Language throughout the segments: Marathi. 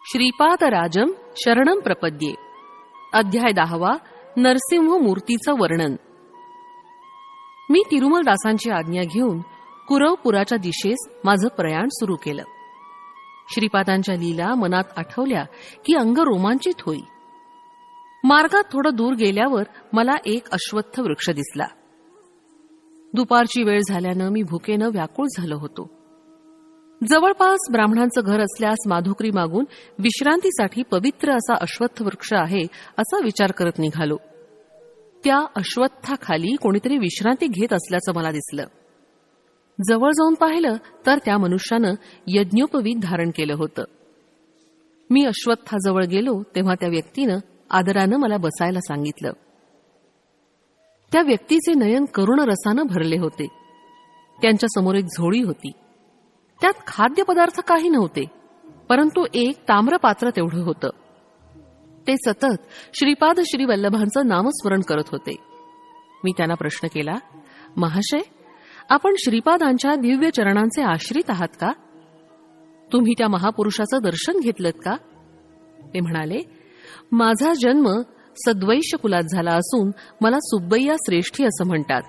श्रीपादराजम शरणं प्रपद्ये. अध्याय 10. नरसिंह मूर्तीचं वर्णन. मी तिरुमलदासांची आज्ञा घेऊन कुरवपुराच्या दिशेस माझं प्रयाण सुरू केलं. श्रीपादांच्या लीला मनात आठवल्या की अंग रोमांचित होई. मार्गात थोडं दूर गेल्यावर मला एक अश्वत्थ वृक्ष दिसला. दुपारची वेळ झाल्यानं मी भुकेनं व्याकुळ झालो होतो. जवळपास ब्राह्मणांचं घर असल्यास माधुकरी मागून विश्रांतीसाठी पवित्र असा अश्वत्थ वृक्ष आहे असा विचार करत निघालो. त्या अश्वत्थाखाली कोणीतरी विश्रांती घेत असल्याचं मला दिसलं. जवळ जाऊन पाहिलं तर त्या मनुष्यानं यज्ञोपवीत धारण केलं होतं. मी अश्वत्थाजवळ गेलो तेव्हा त्या व्यक्तीनं आदरानं मला बसायला सांगितलं. त्या व्यक्तीचे नयन करुण रसानं भरले होते. त्यांच्या समोर एक झोळी होती. त्यात खाद्यपदार्थ काही नव्हते, परंतु एक ताम्रपात्र तेवढं होतं. ते सतत श्रीपाद श्रीवल्लभांचं नामस्मरण करत होते. मी त्यांना प्रश्न केला, महाशय, आपण श्रीपादांच्या दिव्य चरणांचे आश्रित आहात का? तुम्ही त्या महापुरुषाचं दर्शन घेतलंत का? ते म्हणाले, माझा जन्म सद्वैश्य कुलात झाला असून मला सुब्बय्या श्रेष्ठी असं म्हणतात.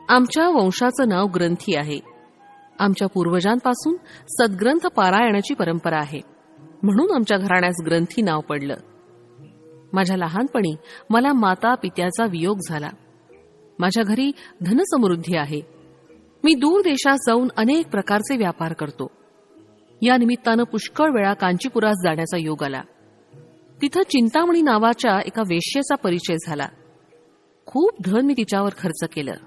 आमच्या वंशाचं नाव ग्रंथी आहे. आमच्या पूर्वजांपासून सद्ग्रंथ पारायणाची परंपरा आहे, म्हणून आमच्या घराण्यास ग्रंथी नाव पडलं. माझ्या लहानपणी मला माता पित्याचा वियोग झाला. माझ्या घरी धनसमृद्धी आहे. मी दूर देशात जाऊन अनेक प्रकारचे व्यापार करतो. या निमित्तानं पुष्कळ वेळा कांचीपुरास जाण्याचा योग आला. तिथं चिंतामणी नावाच्या एका वेश्येचा परिचय झाला. खूप धन मी तिच्यावर खर्च केलं.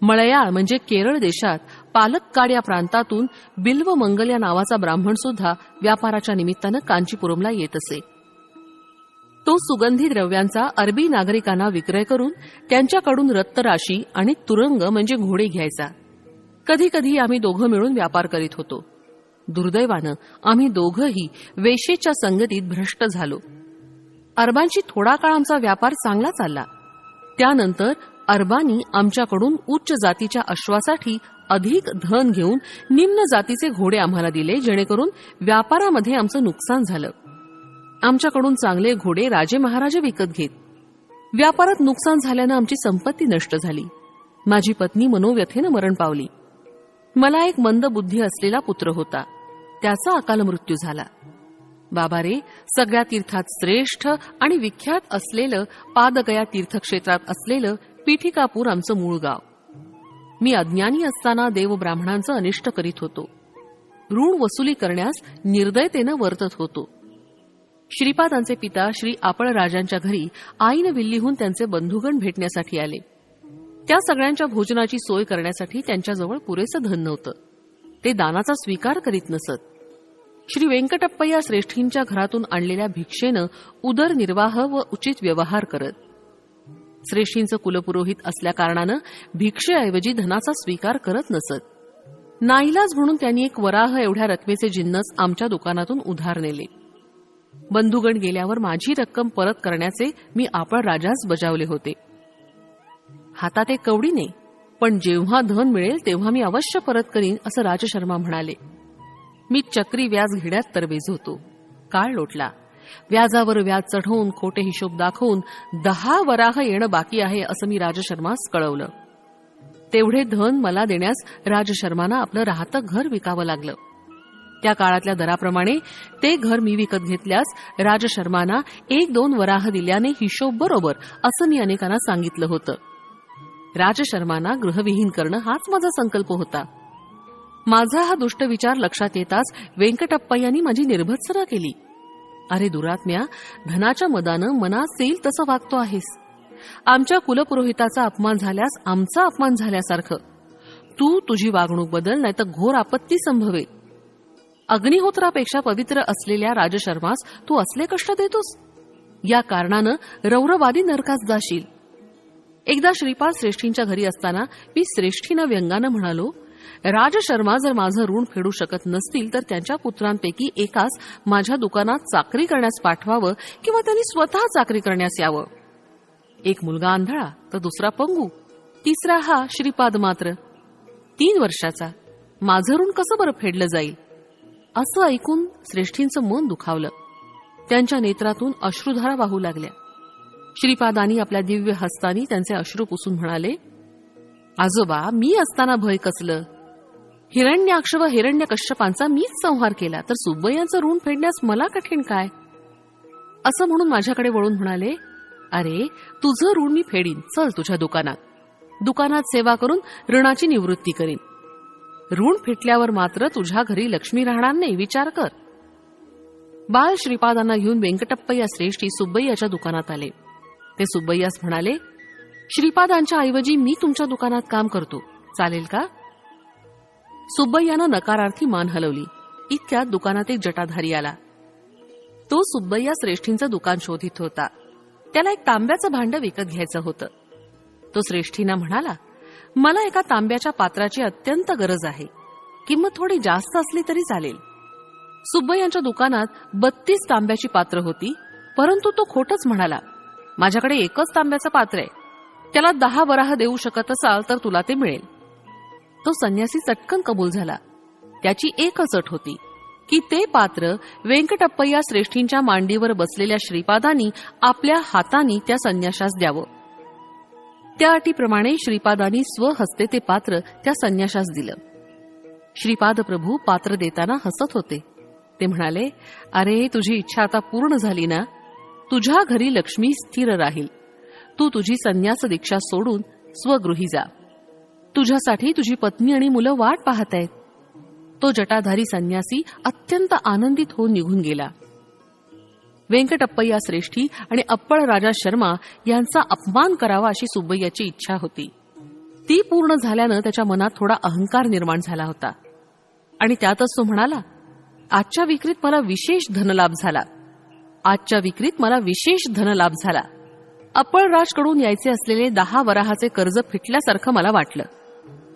मळयाळ म्हणजे केरळ देशात पालक्काड या प्रांतातून बिल्व मंगल या नावाचा ब्राह्मण सुद्धा व्यापाराच्या निमित्तानं कांचीपुरमला येत असे. तो सुगंधी द्रव्यांचा अरबी नागरिकांना विक्रय करून त्यांच्याकडून रत्तराशी आणि तुरंग म्हणजे घोडे घ्यायचा. कधी कधी आम्ही दोघं मिळून व्यापार करीत होतो. दुर्दैवानं आम्ही दोघंही वेश्येच्या संगतीत भ्रष्ट झालो. अरबांशी थोडा काळ आमचा व्यापार चांगला चालला. त्यानंतर अरबांनी आमच्याकडून उच्च जातीच्या अश्वासाठी अधिक धन घेऊन निम्न जातीचे घोडे आम्हाला दिले, जेणेकरून व्यापारामध्ये आमचं नुकसान झालं. आमच्याकडून चांगले घोडे राजे महाराजे विकत घेत. व्यापारात नुकसान झाल्यानं आमची संपत्ती नष्ट झाली. माझी पत्नी मनोव्यथेनं मरण पावली. मला एक मंद बुद्धी असलेला पुत्र होता. त्याचा अकाल मृत्यू झाला. बाबा रे, सगळ्या तीर्थात श्रेष्ठ आणि विख्यात असलेलं पादगया तीर्थक्षेत्रात असलेलं पीठिकापूर आमचं मूळ गाव. मी अज्ञानी असताना देव ब्राह्मणांचं अनिष्ट करीत होतो. ऋण वसुली करण्यास निर्दयतेनं वर्तत होतो. श्रीपादांचे पिता श्री आपळराजांच्या घरी आईन विल्लीहून त्यांचे बंधुगण भेटण्यासाठी आले. त्या सगळ्यांच्या भोजनाची सोय करण्यासाठी त्यांच्याजवळ पुरेसं धन नव्हतं. ते दानाचा स्वीकार करीत नसत. श्री व्यंकटप्पय्या श्रेष्ठींच्या घरातून आणलेल्या भिक्षेनं उदरनिर्वाह व उचित व्यवहार करत. श्रेष्ठींचं कुलपुरोहित असल्याकारणानं भिक्षेऐवजी धनाचा स्वीकार करत नसत. नाईलाज म्हणून त्यांनी एक वराह एवढ्या रकमेचे जिन्नस आमच्या दुकानातून उधार नेले. बंधुगण गेल्यावर माझी रक्कम परत करण्याचे मी आपळराजास बजावले होते. हातात एक कवडी नाही, पण जेव्हा धन मिळेल तेव्हा मी अवश्य परत करीन असं राजशर्मा म्हणाले. मी चक्री व्याज घेण्यात तरबेज होतो. काळ लोटला. व्याजावर व्याज चढवून खोटे हिशोब दाखवून 10 वराह येणं बाकी आहे असं मी राजशर्मास कळवलं. तेवढे धन मला देण्यास राजशर्मांना आपलं राहतं घर विकावं लागलं. त्या काळातल्या दराप्रमाणे ते घर मी विकत घेतल्यास राजशर्मांना 1-2 वराह दिल्याने हिशोब बरोबर असं मी अनेकांना सांगितलं होतं. राजशर्मांना गृहविहीन करणं हाच माझा संकल्प होता. माझा हा दुष्ट विचार लक्षात येताच व्यंकटप्पय्यांनी माझी निर्भत्सना केली. अरे दुरात्म्या, धनाच्या मदानं मनात येईल तसं वागतो आहेस. आमच्या कुलपुरोहिताचा अपमान झाल्यास आमचा अपमान झाल्यासारखं. तू तुझी वागणूक बदल, नाहीतर घोर आपत्ती संभवेल. अग्निहोत्रापेक्षा पवित्र असलेल्या राजशर्मास तू असले कष्ट देतोस. या कारणानं रौरवादी नरकास जाशील. एकदा श्रीपाद श्रेष्ठींच्या घरी असताना मी श्रेष्ठींना व्यंगानं म्हणालो, राजशर्मा जर माझं ऋण फेडू शकत नसतील तर त्यांच्या पुत्रांपैकी एकास माझ्या दुकानात चाकरी करण्यास पाठवावं किंवा त्यांनी स्वतः चाकरी करण्यास यावं. एक मुलगा आंधळा तर दुसरा पंगू, तिसरा हा श्रीपाद मात्र 3 वर्षाचा. माझं ऋण कसं बरं फेडलं जाईल? असं ऐकून श्रेष्ठींचं मन दुखावलं. त्यांच्या नेत्रातून अश्रुधारा वाहू लागल्या. श्रीपादांनी आपल्या दिव्य हस्तांनी त्यांचे अश्रू पुसून म्हणाले, आजोबा, मी असताना भय कसलं? हिरण्याक्ष व हिरण्यकश्यपांचा मीच संहार केला, तर सुब्बय्यांचं ऋण फेडण्यास मला कठीण काय? असं म्हणून माझ्याकडे वळून म्हणाले, अरे, तुझं ऋण मी फेडीन, चल तुझ्या दुकानात सेवा करून ऋणाची निवृत्ती करीन. ऋण फिटल्यावर मात्र तुझ्या घरी लक्ष्मी राहणार नाही, विचार कर. बाल श्रीपादांना घेऊन वेंकटप्पय्या श्रेष्ठी सुब्बय्याच्या दुकानात आले. ते सुब्बय्यास म्हणाले, श्रीपादांच्या ऐवजी मी तुमच्या दुकानात काम करतो, चालेल का? सुब्बय्यानं नकारार्थी मान हलवली. इतक्यात दुकानात एक जटाधारी आला. तो सुब्बय्या श्रेष्ठींचं दुकान शोधित होता. त्याला एक तांब्याचं भांडं विकत घ्यायचं होतं. तो श्रेष्ठींना म्हणाला, मला एका तांब्याच्या पात्राची अत्यंत गरज आहे. किंमत थोडी जास्त असली तरी चालेल. सुब्बय्यांच्या दुकानात 32 तांब्याची पात्र होती, परंतु तो खोटच म्हणाला. माझ्याकडे एकच तांब्याचं पात्र आहे. त्याला 10 वराह देऊ शकत असाल तर तुला ते मिळेल. तो संन्यासी चटकन कबूल झाला. त्याची एकच अट होती की ते पात्र वेंकटप्पय्या श्रेष्ठींच्या मांडीवर बसलेल्या श्रीपादांनी आपल्या हातांनी त्या संन्याशास द्यावं. त्या अटीप्रमाणे श्रीपादांनी स्वहस्ते ते पात्र त्या संन्याशास दिलं. श्रीपाद प्रभू पात्र देताना हसत होते. ते म्हणाले, अरे, तुझी इच्छा आता पूर्ण झाली ना? तुझ्या घरी लक्ष्मी स्थिर राहील. तू तुझी संन्यास दीक्षा सोडून स्वगृही जा. तुझ्यासाठी तुझी पत्नी आणि मुलं वाट पाहत आहेत. तो जटाधारी संन्यासी अत्यंत आनंदित होऊन निघून गेला. वेंकटप्पय्या श्रेष्ठी आणि अप्पळ राजा शर्मा यांचा अपमान करावा अशी सुब्बय्याची इच्छा होती. ती पूर्ण झाल्यानं त्याच्या मनात थोडा अहंकार निर्माण झाला होता आणि त्यातच तो म्हणाला, आजच्या विक्रीत मला विशेष धनलाभ झाला. अप्पळराजकडून यायचे असलेले 10 वराहाचे कर्ज फिटल्यासारखं मला वाटलं.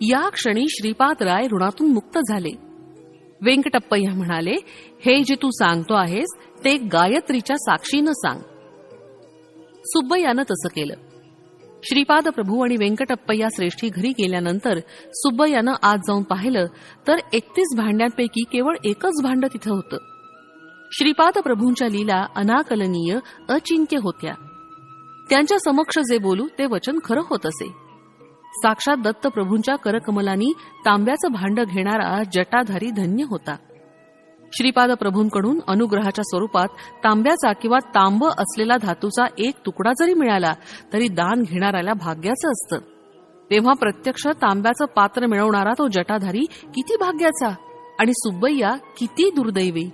या क्षणी श्रीपाद राय ऋणातून मुक्त झाले. वेंकटप्पय्या म्हणाले, हे जे तू सांगतो आहेस ते गायत्रीच्या साक्षीनं सांग. सुब्बय्यानं तसं केलं. श्रीपाद प्रभू आणि वेंकटप्पय्या श्रेष्ठी घरी गेल्यानंतर सुब्बय्यानं आत जाऊन पाहिलं तर 31 भांड्यांपैकी केवळ एकच भांडं तिथं होतं. श्रीपाद प्रभूंच्या लीला अनाकलनीय, अचिंत्य होत्या. त्यांच्या समक्ष जे बोलू ते वचन खरं होत असे. साक्षात दत्तप्रभूंच्या करकमलांनी तांब्याचं भांडं घेणारा जटाधारी धन्य होता. श्रीपाद प्रभूंकडून अनुग्रहाच्या स्वरूपात तांब्याचा किंवा तांब असलेला धातूचा एक तुकडा जरी मिळाला तरी दान घेणाऱ्याला भाग्याचं असतं. तेव्हा प्रत्यक्ष तांब्याचं पात्र मिळवणारा तो जटाधारी किती भाग्याचा आणि सुब्बय्या किती दुर्दैवी.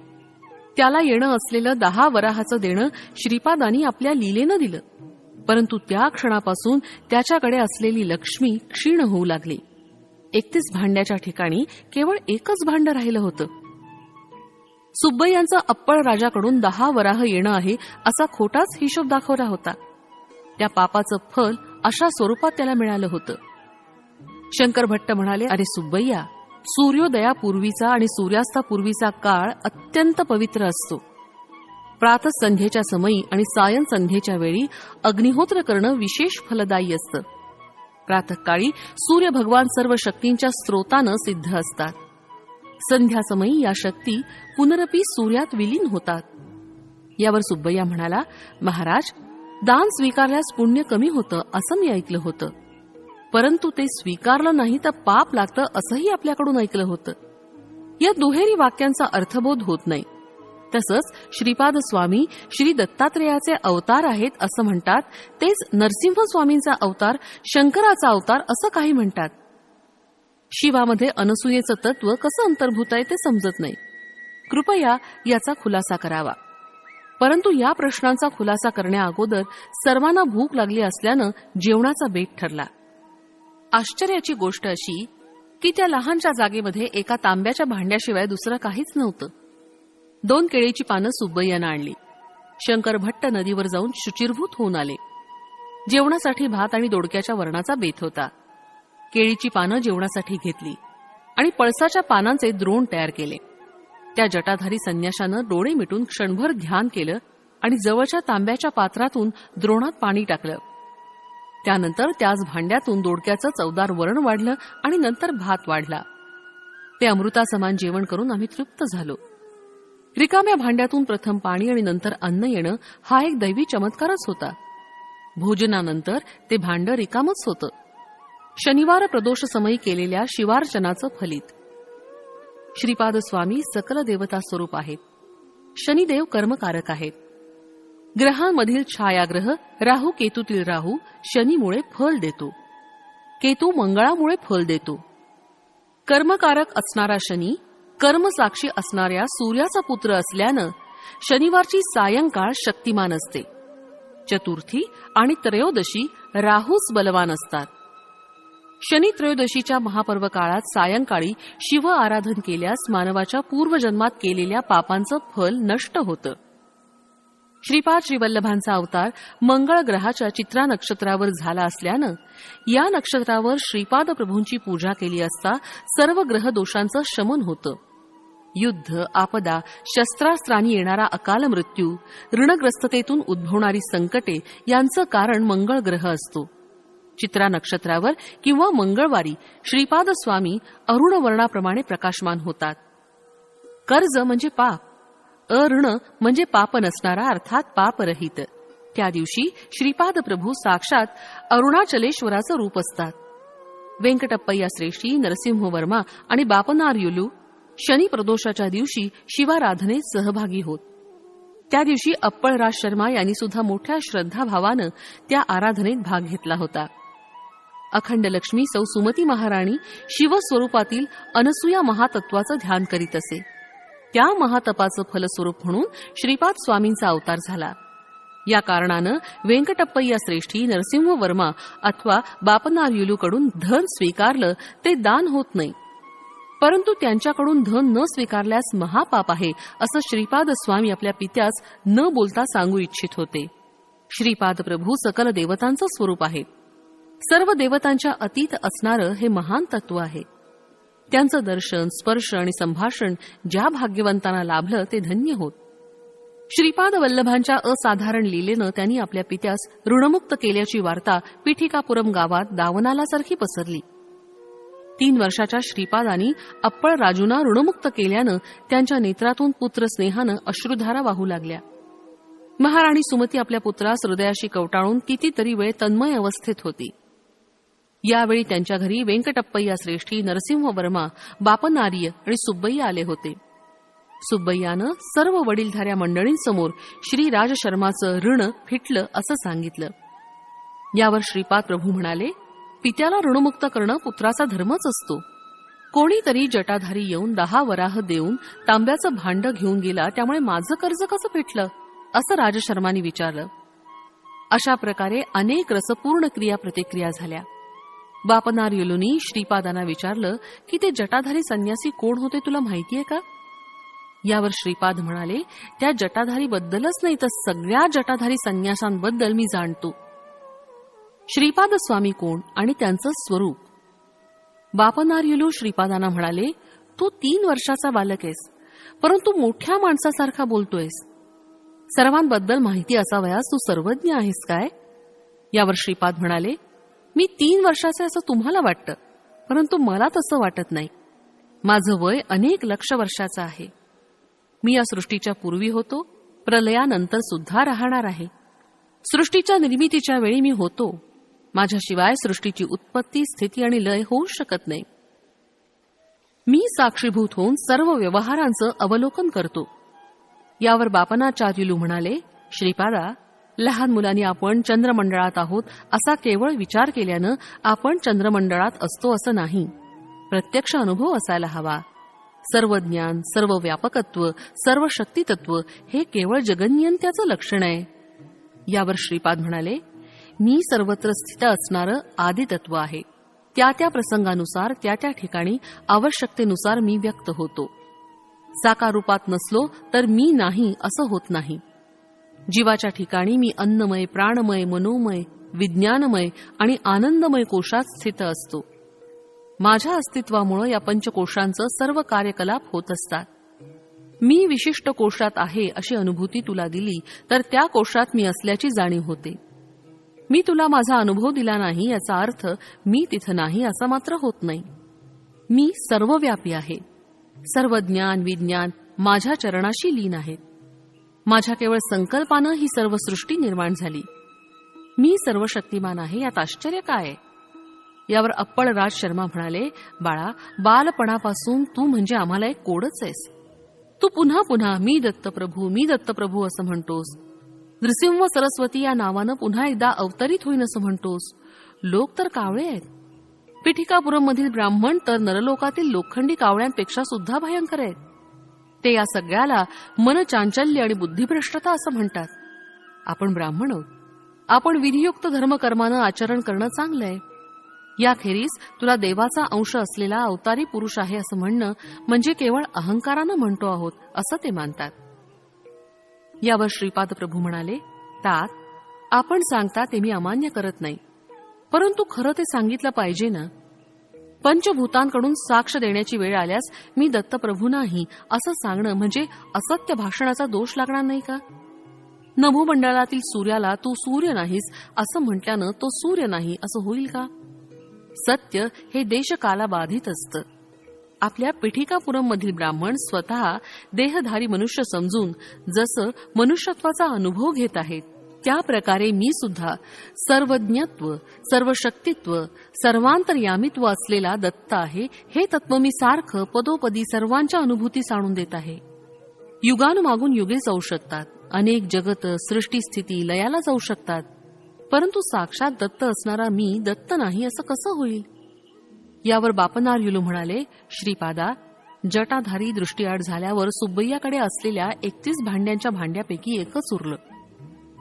त्याला येणं असलेलं 10 वराहाचं देणं श्रीपादांनी आपल्या लीलेनं दिलं, परंतु त्या क्षणापासून त्याच्याकडे असलेली लक्ष्मी क्षीण होऊ लागली. 31 भांड्याच्या ठिकाणी केवळ एकच भांडं राहिलं होतं. सुब्बय्यांचा अप्पळ राजाकडून 10 वराह येणं आहे असा खोटाच हिशोब दाखवला होता. त्या पापाचं फल अशा स्वरूपात त्याला मिळालं होतं. शंकर भट्ट म्हणाले, अरे सुब्बय्या, सूर्योदयापूर्वीचा आणि सूर्यास्तापूर्वीचा काळ अत्यंत पवित्र असतो. प्रातःसंध्येच्या समयी आणि सायं संध्येच्या वेळी अग्निहोत्र करणं विशेष फलदायी असतं. प्रातःकाळी सूर्य भगवान सर्व शक्तींच्या स्रोतानं सिद्ध असतात. संध्यासमयी या शक्ती पुनरपी सूर्यात विलीन होतात. यावर सुब्बय्या म्हणाला, महाराज, दान स्वीकारल्यास पुण्य कमी होतं असं मी ऐकलं होतं, परंतु ते स्वीकारलं नाही तर पाप लागतं असंही आपल्याकडून ऐकलं होतं. या दुहेरी वाक्यांचा अर्थबोध होत नाही. तसंच श्रीपाद स्वामी श्री दत्तात्रेयाचे अवतार आहेत असं म्हणतात, तेच नरसिंह स्वामींचा अवतार, शंकराचा अवतार असं काही म्हणतात. शिवामध्ये अनसूयेचं तत्व कसं अंतर्भूत आहे ते समजत नाही. कृपया याचा खुलासा करावा. परंतु या प्रश्नांचा खुलासा करण्याअगोदर सर्वांना भूक लागली असल्यानं जेवणाचा बेत ठरला. आश्चर्याची गोष्ट अशी की त्या लहानशा जागेमध्ये एका तांब्याच्या भांड्याशिवाय दुसरं काहीच नव्हतं. 2 केळीची पानं सुब्बय्यानं आणली. शंकर भट्ट नदीवर जाऊन शुचिर्भूत होऊन आले. जेवणासाठी भात आणि दोडक्याच्या वरणाचा बेत होता. केळीची पानं जेवणासाठी घेतली आणि पळसाच्या पानांचे द्रोण तयार केले. त्या जटाधारी संन्याशानं डोळे मिटून क्षणभर ध्यान केलं आणि जवळच्या तांब्याच्या पात्रातून द्रोणात पाणी टाकलं. त्यानंतर त्याच भांड्यातून दोडक्याचं चवदार वरण वाढलं आणि नंतर भात वाढला. ते अमृतासमान जेवण करून आम्ही तृप्त झालो. रिकाम्या भांड्यातून प्रथम पाणी आणि नंतर अन्न येणं हा एक दैवी चमत्कारच होता. भोजनानंतर ते भांडं रिकामच होतं. शनिवार प्रदोष समयी केलेल्या शिवार्चनाचं फलित. श्रीपाद स्वामी सकल देवता स्वरूप आहेत. शनिदेव कर्मकारक आहेत. ग्रहांमधील छायाग्रह राहू केतूतील राहू शनीमुळे फल देतो. केतू मंगळामुळे फल देतो. कर्मकारक असणारा शनी कर्मसाक्षी असणाऱ्या सूर्याचा पुत्र असल्यानं शनिवारची सायंकाळ शक्तिमान असते. चतुर्थी आणि त्रयोदशी राहूच बलवान असतात. शनी त्रयोदशीच्या महापर्व काळात सायंकाळी शिव आराधन केल्यास मानवाच्या पूर्वजन्मात केलेल्या पापांचं फल नष्ट होतं. श्रीपाद श्रीवल्लभांचा अवतार मंगळ ग्रहाच्या चित्रा नक्षत्रावर झाला असल्यानं या नक्षत्रावर श्रीपाद प्रभूंची पूजा केली असता सर्व ग्रह दोषांचं शमन होतं. युद्ध, आपदा, शस्त्रास्त्रांनी येणारा अकाल मृत्यू, ऋणग्रस्ततेतून उद्भवणारी संकटे यांचं कारण मंगळ ग्रह असतो. चित्रा नक्षत्रावर किंवा मंगळवारी श्रीपाद स्वामी अरुण वर्णाप्रमाणे प्रकाशमान होतात. कर्ज म्हणजे पाप, अऋण म्हणजे पाप नसणारा अर्थात पापरहित. त्या दिवशी श्रीपाद प्रभू साक्षात अरुणाचलेश्वराचं रूप असतात. वेंकटप्पय्या श्रेष्ठी, नरसिंह वर्मा आणि बापनार्युलू शनी प्रदोषाच्या दिवशी शिवाराधनेत सहभागी होत. त्या दिवशी अप्पळराज शर्मा यांनी सुद्धा मोठ्या श्रद्धाभावानं त्या आराधनेत भाग घेतला होता. अखंड लक्ष्मी सौ सुमती महाराणी शिवस्वरूपातील अनसूया महातत्वाचं ध्यान करीत असे. त्या महातपाचं फलस्वरूप म्हणून श्रीपाद स्वामींचा अवतार झाला. या कारणानं वेंकटप्पय्या श्रेष्ठी, नरसिंह वर्मा अथवा बापनार्युलूकडून धन स्वीकारलं ते दान होत नाही, परंतु त्यांच्याकडून धन न स्वीकारल्यास महापाप आहे असं श्रीपाद स्वामी आपल्या पित्यास न बोलता सांगू इच्छित होते. श्रीपाद प्रभू सकल देवतांचं स्वरूप आहे. सर्व देवतांच्या अतीत असणारं हे महान तत्व आहे. त्यांचं दर्शन, स्पर्श आणि संभाषण ज्या भाग्यवंतांना लाभलं ते धन्य होत. श्रीपाद वल्लभांच्या असाधारण लीलेनं त्यांनी आपल्या पित्यास ऋणमुक्त केल्याची वार्ता पिठिकापुरम गावात दावनालासारखी पसरली. 3 वर्षाच्या श्रीपादांनी अप्पळ राजूंना ऋणमुक्त केल्यानं त्यांच्या नेत्रातून पुत्रस्नेहानं अश्रुधारा वाहू लागल्या. महाराणी सुमती आपल्या पुत्रास हृदयाशी कवटाळून कितीतरी वेळ तन्मय अवस्थेत होती. यावेळी त्यांच्या घरी वेंकटप्पय्या श्रेष्ठी, नरसिंह वर्मा, बापनार्य आणि सुब्बय्या आले होते. सुब्बय्यानं सर्व वडीलधाऱ्या मंडळींसमोर श्री राजशर्माचं ऋण फिटलं असं सांगितलं. यावर श्रीपाद प्रभू म्हणाले, पित्याला ऋणमुक्त करणं पुत्राचा धर्मच असतो. कोणीतरी जटाधारी येऊन 10 वराह देऊन तांब्याचं भांड घेऊन गेला, त्यामुळे माझं कर्ज कसं फिटलं असं राजशर्मांनी विचारलं. अशा प्रकारे अनेक रसपूर्ण क्रिया प्रतिक्रिया झाल्या. बापनार्युलूंनी श्रीपादांना विचारलं की ते जटाधारी संन्यासी कोण होते तुला माहितीये का? यावर श्रीपाद म्हणाले, त्या जटाधारीबद्दलच नाही तर सगळ्या जटाधारी संन्यासांबद्दल मी जाणतो. श्रीपाद स्वामी कोण आणि त्यांचं स्वरूप? बापनार्युलू श्रीपादांना म्हणाले, तू 3 वर्षाचा बालक आहेस, परंतु मोठ्या माणसासारखा बोलतोयस. सर्वांबद्दल माहिती असावयास तू सर्वज्ञ आहेस काय? यावर श्रीपाद म्हणाले, मी 3 वर्षाचे असं तुम्हाला वाटतं, परंतु मला तसं वाटत नाही. माझं वय अनेक लक्ष वर्षाचं आहे. मी या सृष्टीच्या पूर्वी होतो, प्रलयानंतर सुद्धा राहणार आहे. सृष्टीच्या निर्मितीच्या वेळी मी होतो. माझ्याशिवाय सृष्टीची उत्पत्ती, स्थिती आणि लय होऊ शकत नाही. मी साक्षीभूत होऊन सर्व व्यवहारांचं अवलोकन करतो. यावर बापनाचार्युलू म्हणाले, श्रीपादा, लहान मुलांनी आपण चंद्रमंडळात आहोत असा केवळ विचार केल्यानं आपण चंद्रमंडळात असतो असं नाही. प्रत्यक्ष अनुभव असायला हवा. सर्व ज्ञान, सर्व व्यापकत्व, सर्व शक्तितत्व हे केवळ जगन्यंत्याचं लक्षण आहे. यावर श्रीपाद म्हणाले, मी सर्वत्र स्थित असणारं आदितत्व आहे. त्या त्या प्रसंगानुसार त्या त्या ठिकाणी आवश्यकतेनुसार मी व्यक्त होतो. साकार रूपात नसलो तर मी नाही असं होत नाही. जीवाच्या ठिकाणी मी अन्नमय, प्राणमय, मनोमय, विज्ञानमय आणि आनंदमय कोशात स्थित असतो. माझ्या अस्तित्वामुळे या पंचकोशांचं सर्व कार्यकलाप होत असतात. मी विशिष्ट कोशात आहे अशी अनुभूती तुला दिली तर त्या कोशात मी असल्याची जाणीव होते. मी तुला माझा अनुभव दिला नाही याचा अर्थ मी तिथं नाही असा मात्र होत नाही. मी सर्वव्यापी आहे. सर्व ज्ञान, विज्ञान माझ्या चरणाशी लीन आहेत. माझ्या केवळ संकल्पानं ही सर्व सृष्टी निर्माण झाली. मी सर्व शक्तिमान आहे, यात आश्चर्य काय? यावर अप्पळ राज शर्मा म्हणाले, बाळा, बालपणापासून तू म्हणजे आम्हाला एक कोडच आहेस. तू पुन्हा पुन्हा मी दत्तप्रभू, मी दत्तप्रभू असं म्हणतोस. नृसिंह सरस्वती या नावानं पुन्हा एकदा अवतरित होईन असं म्हणतोस. लोक तर कावळे आहेत. पिठिकापुरममधील ब्राह्मण तर नरलोकातील लोखंडी कावळ्यांपेक्षा सुद्धा भयंकर आहेत. ते या सगळ्याला मनचांचल्य आणि बुद्धिभ्रष्टता असं म्हणतात. आपण ब्राह्मण आहोत. आपण विधियुक्त धर्मकर्मानं आचरण करणं चांगलं आहे. याखेरीज तुला देवाचा अंश असलेला अवतारी पुरुष आहे असं म्हणणं म्हणजे केवळ अहंकारानं म्हणतो आहोत असं ते मानतात. यावर श्रीपाद प्रभू म्हणाले, तात, आपण सांगता ते मी अमान्य करत नाही, परंतु खरं ते सांगितलं पाहिजे ना. पंचभूतांकडून साक्ष देण्याची वेळ आल्यास मी दत्तप्रभू नाही असं सांगणं म्हणजे असत्य भाषणाचा दोष लागणार नाही का? नभोमंडळातील सूर्याला तू सूर्य नाहीस असं म्हटल्यानं तो सूर्य नाही असं होईल का? सत्य हे देशकालाबाधित असतं. आपल्या पिठिकापुरममधील ब्राह्मण स्वतः देहधारी मनुष्य समजून जसं मनुष्यत्वाचा अनुभव घेत आहेत, त्या प्रकारे मी सुद्धा सर्वज्ञत्व, सर्वशक्तित्व, सर्वांतर्यामित्व असलेला दत्त आहे हे तत्व मी सारखं पदोपदी सर्वांच्या अनुभूतीस आणून देत आहे. युगानुमागून युगे जाऊ शकतात, अनेक जगत, सृष्टी, स्थिती, लयाला जाऊ शकतात, परंतु साक्षात दत्त असणारा मी दत्त नाही असं कसं होईल? यावर बापनार्युलू म्हणाले, श्रीपादा, जटाधारी दृष्टीआड झाल्यावर सुब्बय्याकडे असलेल्या 31 भांड्यांच्या भांड्यापैकी एकच उरलं.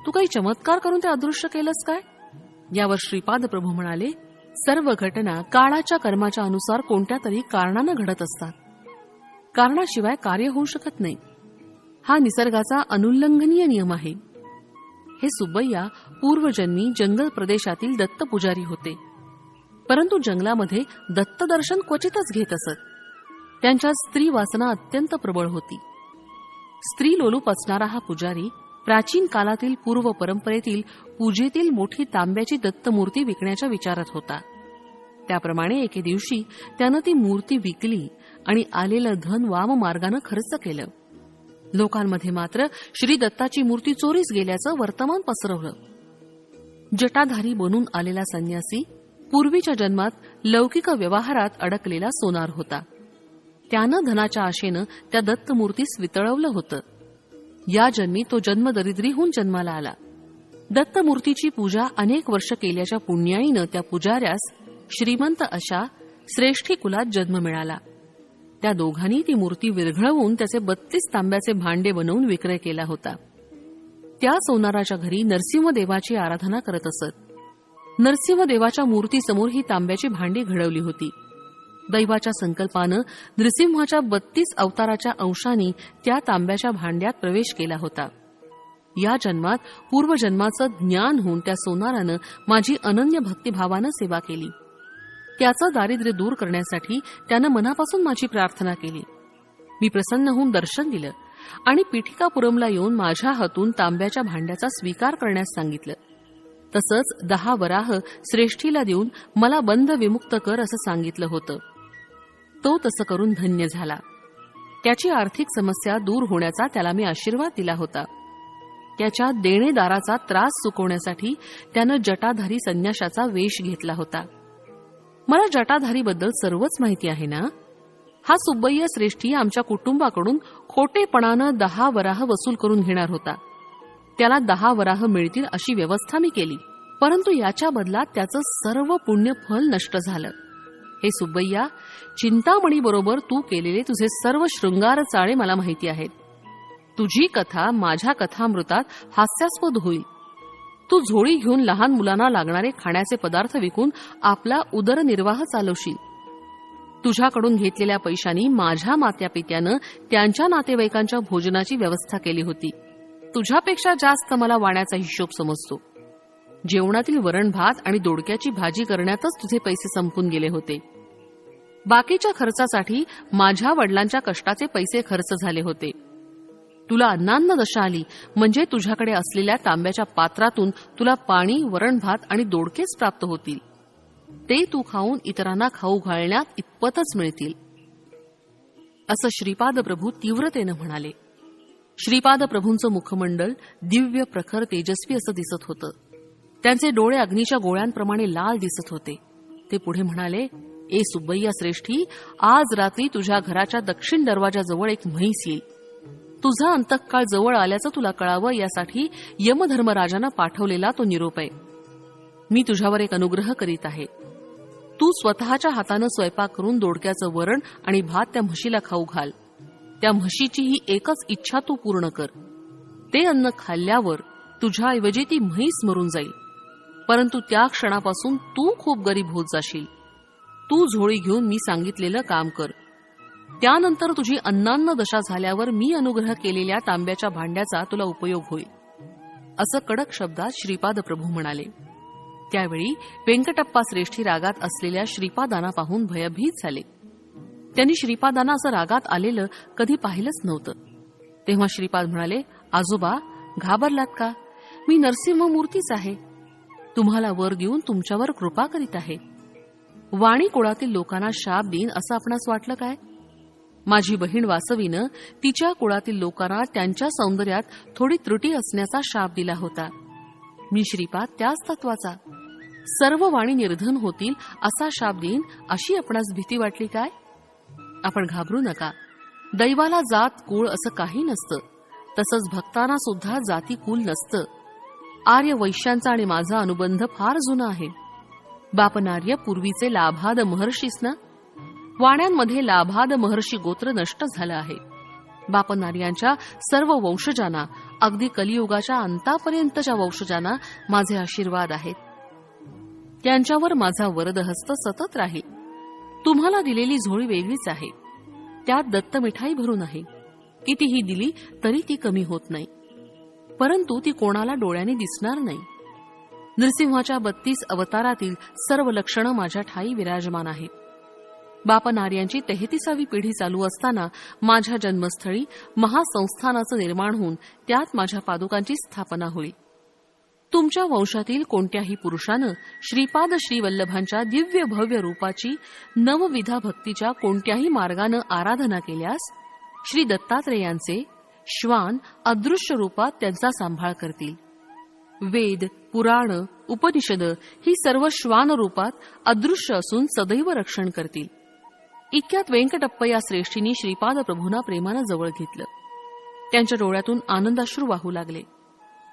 तू काही चमत्कार करून ते अदृश्य केलंस काय? यावर श्रीपाद प्रभू म्हणाले, सर्व घटना काळाच्या कर्माच्या अनुसार कोणत्या तरी कारणानं घडत असतात. कारणाशिवाय कार्य होऊ शकत नाही. हा निसर्गाचा अनुल्लंघनीय नियम आहे. हे सुब्बय्या पूर्वजन्मी जंगल प्रदेशातील दत्त पुजारी होते, परंतु जंगलामध्ये दत्तदर्शन क्वचितच घेत असत. त्यांच्या स्त्री वासना अत्यंत प्रबळ होती. स्त्री लोलूप असणारा हा पुजारी प्राचीन कालातील पूर्व परंपरेतील पूजेतील मोठी तांब्याची दत्तमूर्ती विकण्याच्या विचारात होता. त्याप्रमाणे एके दिवशी त्यानं ती मूर्ती विकली आणि आलेलं धन वाममार्गानं खर्च केलं. लोकांमध्ये मात्र श्री दत्ताची मूर्ती चोरीस गेल्याचं वर्तमान पसरवलं. जटाधारी बनून आलेला संन्यासी पूर्वीच्या जन्मात लौकिक व्यवहारात अडकलेला सोनार होता. त्यानं धनाच्या आशेनं त्या दत्तमूर्तीस वितळवलं होतं. या जन्मी तो जन्मदरिद्रीहून जन्माला आला. दत्तमूर्तीची पूजा अनेक वर्ष केल्याच्या पुण्याईनं त्या पुजाऱ्यास श्रीमंत अशा श्रेष्ठी कुलात जन्म मिळाला. त्या दोघांनी ती मूर्ती विरघळवून त्याचे 32 तांब्याचे भांडे बनवून विक्रय केला होता. त्या सोनाराच्या घरी नरसिंहदेवाची आराधना करत असत. नरसिंहदेवाच्या मूर्तीसमोर ही तांब्याची भांडी घडवली होती. दैवाच्या संकल्पानं नृसिंहाच्या 32 अवताराच्या अंशांनी त्या तांब्याच्या भांड्यात प्रवेश केला होता. या जन्मात पूर्वजन्माचं ज्ञान होऊन त्या सोनारानं माझी अनन्य भक्तिभावानं सेवा केली. त्याचं दारिद्र्य दूर करण्यासाठी त्यानं मनापासून माझी प्रार्थना केली. मी प्रसन्न होऊन दर्शन दिलं आणि पिठिकापुरमला येऊन माझ्या हातून तांब्याच्या भांड्याचा स्वीकार करण्यास सांगितलं. तसंच 10 वराह श्रेष्ठीला देऊन मला बंध विमुक्त कर असं सांगितलं होतं. तो तसं करून धन्य झाला. त्याची आर्थिक समस्या दूर होण्याचा त्याला मी आशीर्वाद दिला होता. त्याच्या देणेदाराचा त्रास चुकवण्यासाठी त्यानं जटाधारी संन्याशाचा वेश घेतला होता. मला जटाधारीबद्दल सर्वच माहिती आहे ना. हा सुब्बय्या श्रेष्ठी आमच्या कुटुंबाकडून खोटेपणानं 10 वराह वसूल करून घेणार होता. त्याला 10 वराह मिळतील अशी व्यवस्था मी केली, परंतु याच्या बदलात त्याचं सर्व पुण्य फल नष्ट झालं. हे सुब्बय्या, चिंतामणीबरोबर तू केलेले तुझे सर्व शृंगार चाळे मला माहिती आहेत. तुझी कथा माझ्या कथामृतात हास्यास्पद होईल. तू झोळी घेऊन लहान मुलांना लागणारे खाण्याचे पदार्थ विकून आपला उदरनिर्वाह चालवशील. तुझ्याकडून घेतलेल्या पैशांनी माझ्या मात्यापित्यानं त्यांच्या नातेवाईकांच्या भोजनाची व्यवस्था केली होती. तुझ्यापेक्षा जास्त मला वाण्याचा हिशोब समजतो. जेवणातील वरण भात आणि दोडक्याची भाजी करण्यातच तुझे पैसे संपून गेले होते. बाकीच्या खर्चासाठी माझ्या वडिलांच्या कष्टाचे पैसे खर्च झाले होते. तुला अन्नान्न दशा आली म्हणजे तुझ्याकडे असलेल्या तांब्याच्या पात्रातून तुला पाणी, वरण भात आणि दोडकेच प्राप्त होतील. ते तू खाऊन इतरांना खाऊ घालण्यात इतपतच मिळतील. असं श्रीपाद प्रभू तीव्रतेनं म्हणाले. श्रीपाद प्रभूंचं मुखमंडल दिव्य प्रखर तेजस्वी असं दिसत होतं. त्यांचे डोळे अग्नीच्या गोळ्यांप्रमाणे लाल दिसत होते. ते पुढे म्हणाले, ए सुब्बय्या श्रेष्ठी, आज रात्री तुझ्या घराच्या दक्षिण दरवाजाजवळ एक म्हैस येईल. तुझा अंतकाळ जवळ आल्याचं तुला कळावं यासाठी यमधर्मराजानं पाठवलेला तो निरोप आहे. मी तुझ्यावर एक अनुग्रह करीत आहे. तू स्वतःच्या हातानं स्वयंपाक करून दोडक्याचं वरण आणि भात त्या म्हशीला खाऊ घाल. त्या म्हशीची ही एकच इच्छा तू पूर्ण कर. ते अन्न खाल्ल्यावर तुझ्याऐवजी ती म्हैस मरून जाईल, परंतु त्या क्षणापासून तू खूप गरीब होत जाशील. तू झोळी घेऊन मी सांगितलेलं काम कर. त्यानंतर तुझी अन्नान्न दशा झाल्यावर मी अनुग्रह केलेल्या तांब्याच्या भांड्याचा तुला उपयोग होईल, असं कडक शब्दात श्रीपाद प्रभू म्हणाले. त्यावेळी व्यंकटप्पा श्रेष्ठी रागात असलेल्या श्रीपादांना पाहून भयभीत झाले. त्यांनी श्रीपादांना असं रागात आलेलं कधी पाहिलंच नव्हतं. तेव्हा श्रीपाद म्हणाले, आजोबा, घाबरलात का? मी नरसिंहमूर्तीच आहे. तुम्हाला वर देऊन तुमच्यावर कृपा करीत आहे. वाणी कुळातील लोकांना शाप देईन असं आपणास वाटलं काय? माझी बहीण वासवीनं तिच्या कुळातील लोकांना त्यांच्या सौंदर्यात थोडी त्रुटी असण्याचा शाप दिला होता. मी श्रीपाद त्याच तत्वाचा. सर्व वाणी निर्धन होतील असा शाप देईन अशी आपणास भीती वाटली काय? आपण घाबरू नका. दैवाला जात कुळ असं काही नसतं. तसंच भक्तांना सुद्धा जाती कुल नसतं. आर्य वैश्यांचा आणि माझा अनुबंध फार जुना आहे. बापनार्य पूर्वीचे लाभाद महर्षीस ना. वाण्यांमध्ये लाभाद महर्षी गोत्र नष्ट झालं आहे. बापनार्यांच्या सर्व वंशजांना, अगदी कलियुगाच्या अंतापर्यंतच्या वंशजांना माझे आशीर्वाद आहेत. त्यांच्यावर माझा वरदहस्त सतत राहील. तुम्हाला दिलेली झोळी वेगळीच आहे. त्यात दत्त मिठाई भरून आहे. कितीही दिली तरी ती कमी होत नाही, परंतु ती कोणाला डोळ्याने दिसणार नाही. नृसिंहाच्या 32 अवतारातील सर्व लक्षणं माझ्या ठाई विराजमान आहेत. बापनार्यांची 33वी पिढी चालू असताना माझ्या जन्मस्थळी महासंस्थानाचं निर्माण होऊन त्यात माझ्या पादुकांची स्थापना होईल. तुमच्या वंशातील कोणत्याही पुरुषानं श्रीपाद श्रीवल्लभांच्या दिव्य भव्य रूपाची नवविधा भक्तीच्या कोणत्याही मार्गानं आराधना केल्यास श्री दत्तात्रेयांचे श्वान अदृश्य रूपात त्यांचा सांभाळ करतील. वेद, पुराण, उपनिषद ही सर्व श्वान रूपात अदृश्य असून सदैव रक्षण करतील. इतक्यात व्यंकटप्पया श्रेष्ठींनी श्रीपाद प्रभूंना प्रेमानं जवळ घेतलं. त्यांच्या डोळ्यातून आनंदाश्रू वाहू लागले.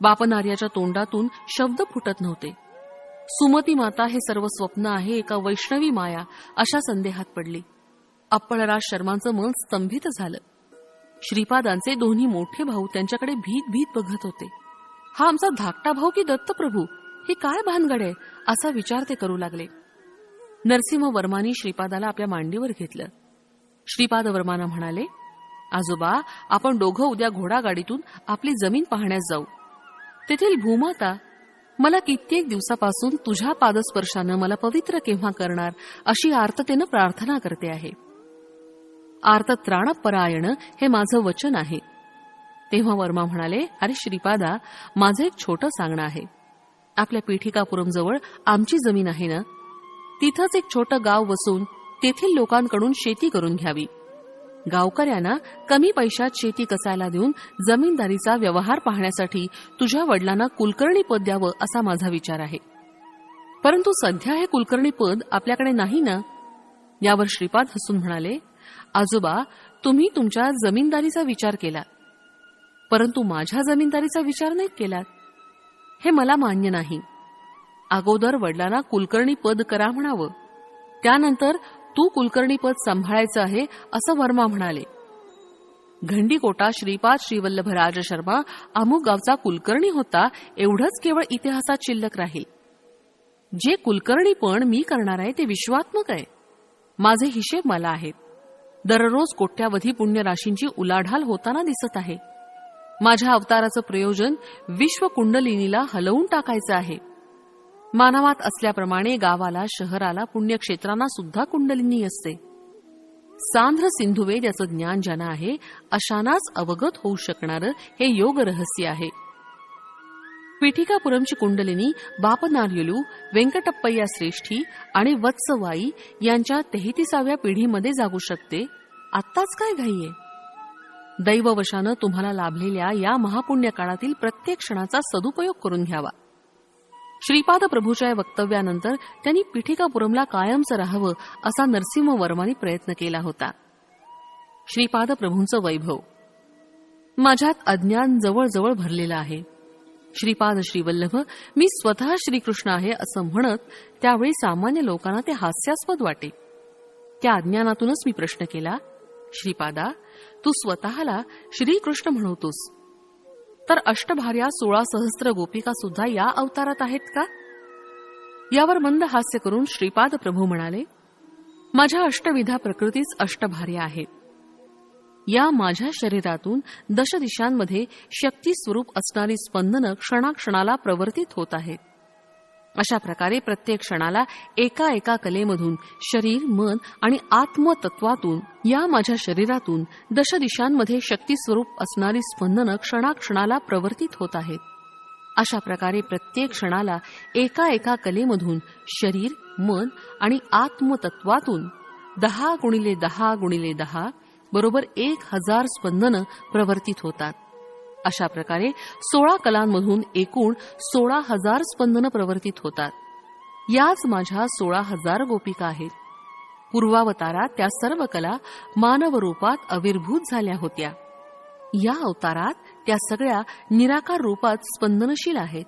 बापनार्याच्या तोंडातून शब्द फुटत नव्हते. सुमती माता हे सर्व स्वप्न आहे, एका वैष्णवी माया अशा संदेहात पडली. अप्पळराज शर्मांचं मन स्तंभित झालं. श्रीपादांचे दोन्ही मोठे भाऊ त्यांच्याकडे भीत भीत बघत होते. हा आमचा धाकटा भाऊ की दत्तप्रभू? हे काय भानगड आहे असा विचार ते करू लागले. नरसिंह वर्मांनी श्रीपादाला आपल्या मांडीवर घेतलं. श्रीपाद वर्मांना म्हणाले, आजोबा, आपण दोघं उद्या घोडागाडीतून आपली जमीन पाहण्यास जाऊ. तेथील भूमाता मला कित्येक दिवसापासून तुझ्या पादस्पर्शानं मला पवित्र केव्हा करणार अशी आर्ततेनं प्रार्थना करते आहे. आर्तत्राणपरायण हे माझं वचन आहे. तेव्हा वर्मा म्हणाले, अरे श्रीपादा, माझं एक छोटं सांगणं आहे. आपल्या पीठिकापुरमजवळ आमची जमीन आहे ना, तिथंच एक छोटं गाव वसून तेथील लोकांकडून शेती करून घ्यावी. गावकऱ्यांना कमी पैशात शेती कसायला देऊन जमीनदारीचा व्यवहार पाहण्यासाठी तुझ्या वडिलांना कुलकर्णी पद द्यावं असा माझा विचार आहे. परंतु सध्या हे कुलकर्णी पद आपल्याकडे नाही ना. यावर श्रीपाद हसून म्हणाले, आजोबा, तुम्ही तुमच्या जमीनदारीचा विचार केला, परंतु माझ्या जमीनदारीचा विचार नाही केलात. हे मला मान्य नाही. अगोदर वडिलांना कुलकर्णी पद करा म्हणावं, त्यानंतर तू कुलकर्णी पद सांभाळायचं आहे असं वर्मा म्हणाले. घंडीकोटा श्रीपाद श्रीवल्लभराज शर्मा अमुक गावचा कुलकर्णी होता एवढंच केवळ इतिहासात शिल्लक राहील. जे कुलकर्णीपण मी करणार आहे ते विश्वात्मक आहे. माझे हिशेब मला आहेत. दररोज कोट्यावधी पुण्यराशींची उलाढाल होताना दिसत आहे. माझ्या अवताराचं प्रयोजन विश्वकुंडलिनीला हलवून टाकायचं आहे. मानवात असल्याप्रमाणे गावाला, शहराला, पुण्यक्षेत्रांना सुद्धा कुंडलिनी असते. सांध्र सिंधुवेद याचं ज्ञान ज्यांना आहे अशांनाच अवगत होऊ शकणारं हे योग रहस्य आहे. पीठिकापुरमची कुंडलिनी बापनार्युलू, व्यंकटप्पय्या श्रेष्ठी आणि वत्सवाई यांच्या 33व्या पिढीमध्ये जागू शकते आत्ताच काय घाईये? दैववशानं तुम्हाला लाभलेल्या या महापुण्य काळातील प्रत्येक क्षणाचा सदुपयोग करून घ्यावा. श्रीपाद प्रभूच्या या वक्तव्यानंतर त्यांनी पीठिकापुरमला कायमचं राहावं असा नरसिंहवर्मांनी प्रयत्न केला होता. श्रीपाद प्रभूंचं वैभव. माझ्यात अज्ञान जवळजवळ भरलेलं आहे. श्रीपाद श्रीवल्लभ, मी स्वतः श्रीकृष्ण आहे असं म्हणत त्यावेळी सामान्य लोकांना ते हास्यास्पद वाटे. त्या अज्ञानातूनच मी प्रश्न केला, श्रीपादा, तू स्वतःला श्रीकृष्ण म्हणवतोस, तर अष्टभार्या 16 सहस्त्र गोपिका सुद्धा या अवतारात आहेत का? यावर मंद हास्य करून श्रीपाद प्रभू म्हणाले, माझ्या अष्टविधा प्रकृतीच अष्टभार्या आहेत. या माझ्या शरीरातून दशदिशांमध्ये शक्ती स्वरूप असणारी स्पंदनं क्षणाक्षणाला प्रवर्तित होत आहेत. अशा प्रकारे प्रत्येक क्षणाला एका एका कलेमधून शरीर, मन आणि आत्मतत्वातून या माझ्या शरीरातून दशदिशांमध्ये शक्ती स्वरूप असणारी स्पंदनं क्षणाक्षणाला प्रवर्तित होत आहेत. अशा प्रकारे प्रत्येक क्षणाला एका एका कलेमधून शरीर, मन आणि आत्मतत्वातून 10 × 10 × 10 बरोबर 1000 स्पंदनं प्रवर्तित होतात. अशा प्रकारे 16 कलांमधून एकूण 16,000 स्पंदनं प्रवर्तित होतात. याच माझ्या 16,000 गोपिका आहेत. पूर्वावतारात त्या सर्व कला मानव रूपात आविर्भूत झाल्या होत्या. या अवतारात त्या सगळ्या निराकार रूपात स्पंदनशील आहेत.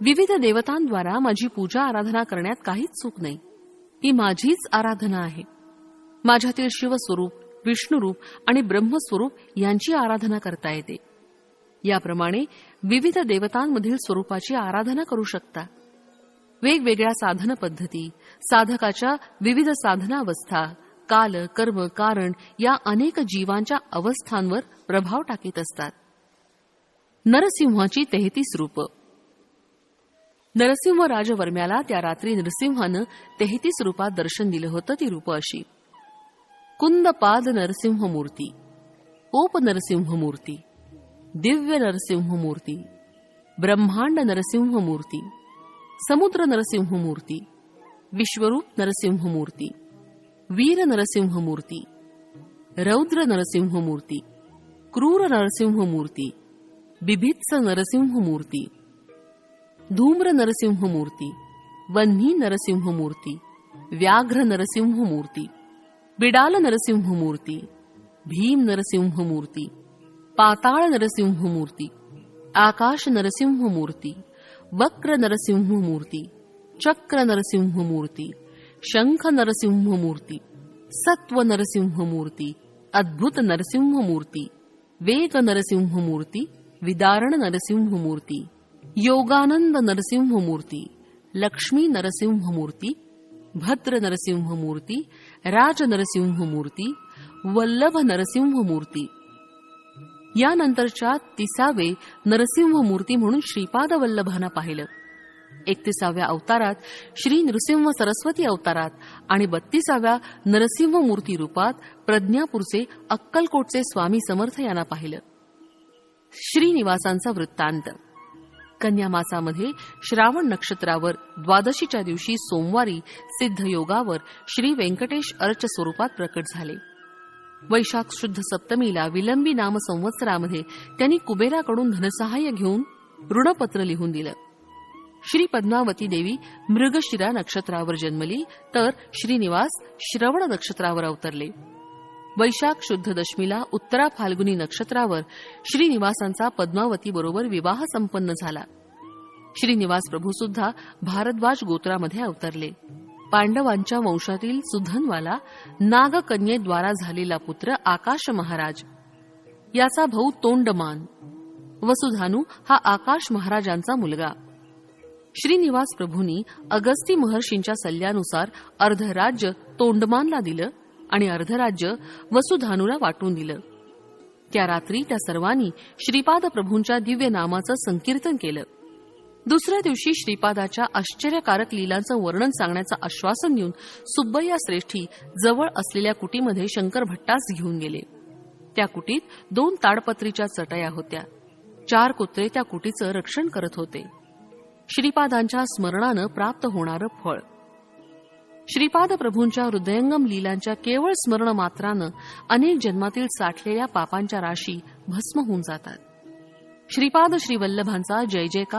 विविध देवतांद्वारा माझी पूजा आराधना करण्यात काहीच चूक नाही. ही माझीच आराधना आहे. माझ्यातील शिवस्वरूप, विष्णुरूप आणि ब्रह्मस्वरूप यांची आराधना करता येते. याप्रमाणे विविध देवतांमधील स्वरूपाची आराधना करू शकता. वेगवेगळ्या साधन पद्धती, साधकाच्या विविध साधनावस्था, काल, कर्म, कारण या अनेक जीवांच्या अवस्थांवर प्रभाव टाकीत असतात. नरसिंहाची 33 रूप. नरसिंह राजवर्म्याला त्या रात्री नरसिंहानं 33 रूपात दर्शन दिलं होतं. ती रूप अशी: कुंदपाद नरसिंहमूर्ती, ओप नरसिंहमूर्ती, दिव्य नरसिंहमूर्ती, ब्रह्मांड नरसिंहमूर्ती, समुद्र नरसिंहमूर्ती, विश्वरूप नरसिंहमूर्ती, वीर नरसिंहमूर्ती, रौद्र नरसिंहमूर्ती, क्रूर नरसिंहमूर्ती, बिभित्स नरसिंहमूर्ती, धूम्र नरसिंहमूर्ती, वन्ही नरसिंहमूर्ती, व्याघ्र नरसिंहमूर्ती, बिडाल नरसिंहमूर्ती, भीम नरसिंहमूर्ती, पाताळ नरसिंहमूर्ती, आकाश नरसिंहमूर्ती, वक्र नरसिंहमूर्ती, चक्र नरसिंहमूर्ती, शंख नरसिंहमूर्ती, सत्व नरसिंहमूर्ती, अद्भुत नरसिंहमूर्ती, वेग नरसिंहमूर्ती, विदारण नरसिंहमूर्ती, योगानंद नरसिंहमूर्ती, लक्ष्मी नरसिंहमूर्ती, भद्र नरसिंहमूर्ती, राज नरसिंहमूर्ती, वल्लभ नरसिंहमूर्ती. यानंतरच्या 30वे नरसिंहमूर्ती म्हणून श्रीपाद वल्लभांना पाहिलं. 31व्या अवतारात श्री नृसिंह सरस्वती अवतारात आणि 32व्या नरसिंहमूर्ती रूपात प्रज्ञापूरचे अक्कलकोटचे स्वामी समर्थ यांना पाहिलं. श्रीनिवासांचा वृत्तांत. कन्या मासामध्ये श्रावण नक्षत्रावर द्वादशीच्या दिवशी सोमवारी सिद्धयोगावर श्री व्यंकटेश अर्च स्वरूपात प्रकट झाले. वैशाख शुद्ध सप्तमीला विलंबी नाम संवत्सरामध्ये त्यांनी कुबेराकडून धनसहाय्य घेऊन ऋणपत्र लिहून दिलं. श्री पद्मावती देवी मृगशिरा नक्षत्रावर जन्मली, तर श्रीनिवास श्रवण नक्षत्रावर अवतरले. वैशाख शुद्ध दशमीला उत्तरा फाल्गुनी नक्षत्रावर श्रीनिवासांचा पद्मावती बरोबर विवाह संपन्न झाला. श्रीनिवास प्रभू सुद्धा भारद्वाज गोत्रामध्ये अवतरले. पांडवांच्या वंशातील सुधन्वाला नागकन्येद्वारा झालेला पुत्र आकाश महाराज, याचा भाऊ तोंडमान, वसुधानू हा आकाश महाराजांचा मुलगा. श्रीनिवास प्रभूंनी अगस्ती महर्षींच्या सल्ल्यानुसार अर्धराज्य तोंडमानला दिलं आणि अर्धराज्य वसुधानूला वाटून दिलं. त्या रात्री त्या सर्वांनी श्रीपाद प्रभूंच्या दिव्य नामाचं संकीर्तन केलं. दुसऱ्या दिवशी श्रीपादाच्या आश्चर्यकारक लीलांचं वर्णन सांगण्याचं आश्वासन देऊन सुब्बय्या श्रेष्ठी जवळ असलेल्या कुटीमध्ये शंकर भट्टास घेऊन गेले. त्या कुटीत 2 ताडपत्रीच्या चटया होत्या. 4 कुत्रे त्या कुटीचं रक्षण करत होते. श्रीपादांच्या स्मरणानं प्राप्त होणारं फळ. श्रीपाद प्रभूंच्या हृदयंगम लीलांच्या केवळ स्मरण मात्रानं अनेक जन्मातील साठलेल्या पापांच्या राशी भस्म होऊन जातात. श्रीपाद श्रीवल्लभांचा जय जयकार